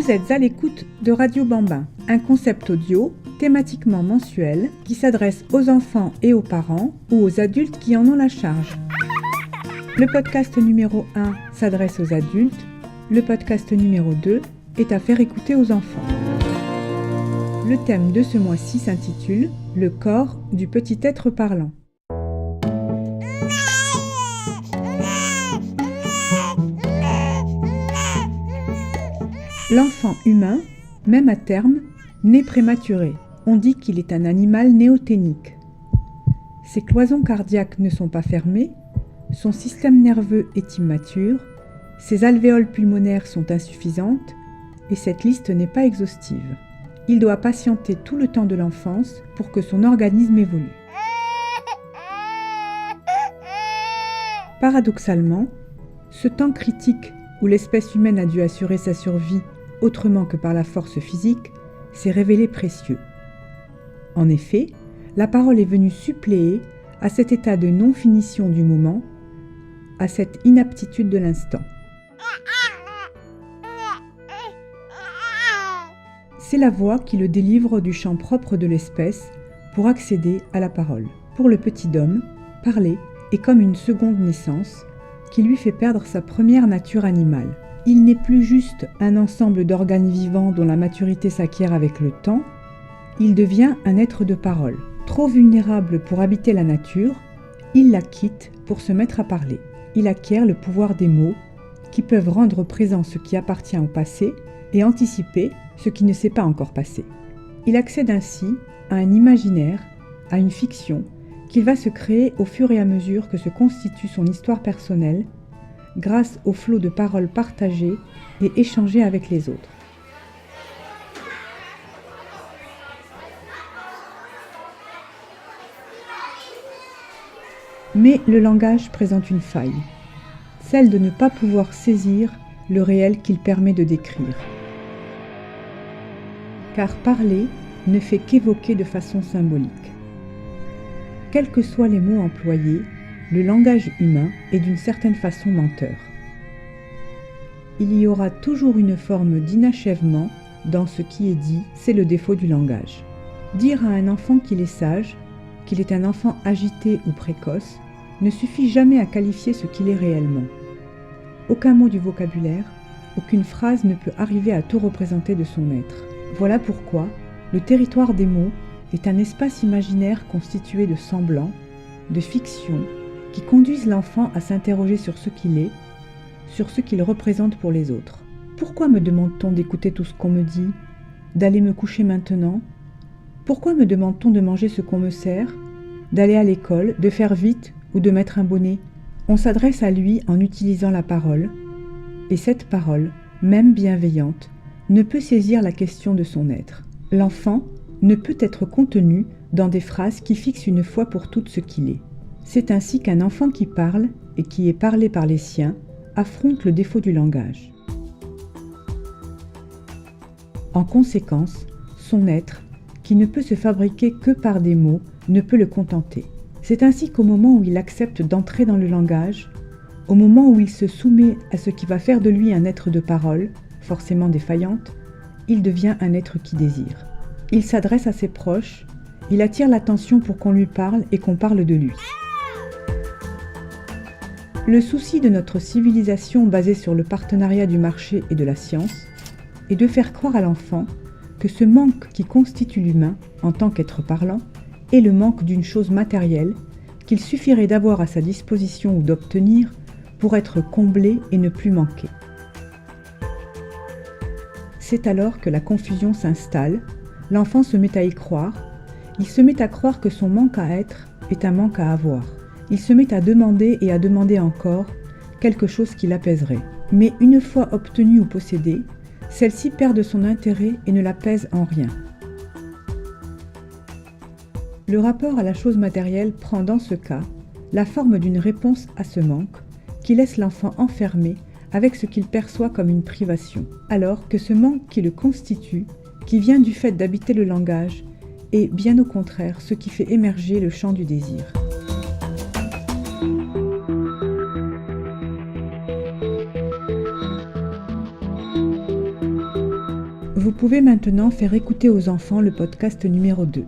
Vous êtes à l'écoute de Radio Bambin, un concept audio thématiquement mensuel qui s'adresse aux enfants et aux parents ou aux adultes qui en ont la charge. Le podcast numéro 1 s'adresse aux adultes, le podcast numéro 2 est à faire écouter aux enfants. Le thème de ce mois-ci s'intitule « Le corps du petit être parlant ». L'enfant humain, même à terme, naît prématuré. On dit qu'il est un animal néoténique. Ses cloisons cardiaques ne sont pas fermées, son système nerveux est immature, ses alvéoles pulmonaires sont insuffisantes, et cette liste n'est pas exhaustive. Il doit patienter tout le temps de l'enfance pour que son organisme évolue. Paradoxalement, ce temps critique où l'espèce humaine a dû assurer sa survie autrement que par la force physique, s'est révélé précieux. En effet, la parole est venue suppléer à cet état de non-finition du moment, à cette inaptitude de l'instant. C'est la voix qui le délivre du champ propre de l'espèce pour accéder à la parole. Pour le petit homme, parler est comme une seconde naissance qui lui fait perdre sa première nature animale. Il n'est plus juste un ensemble d'organes vivants dont la maturité s'acquiert avec le temps, il devient un être de parole. Trop vulnérable pour habiter la nature, il la quitte pour se mettre à parler. Il acquiert le pouvoir des mots qui peuvent rendre présent ce qui appartient au passé et anticiper ce qui ne s'est pas encore passé. Il accède ainsi à un imaginaire, à une fiction, qu'il va se créer au fur et à mesure que se constitue son histoire personnelle, grâce au flot de paroles partagées et échangées avec les autres. Mais le langage présente une faille, celle de ne pas pouvoir saisir le réel qu'il permet de décrire. Car parler ne fait qu'évoquer de façon symbolique. Quels que soient les mots employés, le langage humain est d'une certaine façon menteur. Il y aura toujours une forme d'inachèvement dans ce qui est dit, c'est le défaut du langage. Dire à un enfant qu'il est sage, qu'il est un enfant agité ou précoce, ne suffit jamais à qualifier ce qu'il est réellement. Aucun mot du vocabulaire, aucune phrase ne peut arriver à tout représenter de son être. Voilà pourquoi le territoire des mots est un espace imaginaire constitué de semblants, de fictions, qui conduisent l'enfant à s'interroger sur ce qu'il est, sur ce qu'il représente pour les autres. Pourquoi me demande-t-on d'écouter tout ce qu'on me dit, d'aller me coucher maintenant ? Pourquoi me demande-t-on de manger ce qu'on me sert, d'aller à l'école, de faire vite ou de mettre un bonnet ? On s'adresse à lui en utilisant la parole, et cette parole, même bienveillante, ne peut saisir la question de son être. L'enfant ne peut être contenu dans des phrases qui fixent une fois pour toutes ce qu'il est. C'est ainsi qu'un enfant qui parle et qui est parlé par les siens affronte le défaut du langage. En conséquence, son être, qui ne peut se fabriquer que par des mots, ne peut le contenter. C'est ainsi qu'au moment où il accepte d'entrer dans le langage, au moment où il se soumet à ce qui va faire de lui un être de parole, forcément défaillante, il devient un être qui désire. Il s'adresse à ses proches, il attire l'attention pour qu'on lui parle et qu'on parle de lui. Le souci de notre civilisation basée sur le partenariat du marché et de la science est de faire croire à l'enfant que ce manque qui constitue l'humain en tant qu'être parlant est le manque d'une chose matérielle qu'il suffirait d'avoir à sa disposition ou d'obtenir pour être comblé et ne plus manquer. C'est alors que la confusion s'installe, l'enfant se met à y croire, il se met à croire que son manque à être est un manque à avoir. Il se met à demander et à demander encore quelque chose qui l'apaiserait. Mais une fois obtenue ou possédée, celle-ci perd de son intérêt et ne l'apaise en rien. Le rapport à la chose matérielle prend dans ce cas la forme d'une réponse à ce manque qui laisse l'enfant enfermé avec ce qu'il perçoit comme une privation, alors que ce manque qui le constitue, qui vient du fait d'habiter le langage, est bien au contraire ce qui fait émerger le champ du désir. Vous pouvez maintenant faire écouter aux enfants le podcast numéro 2.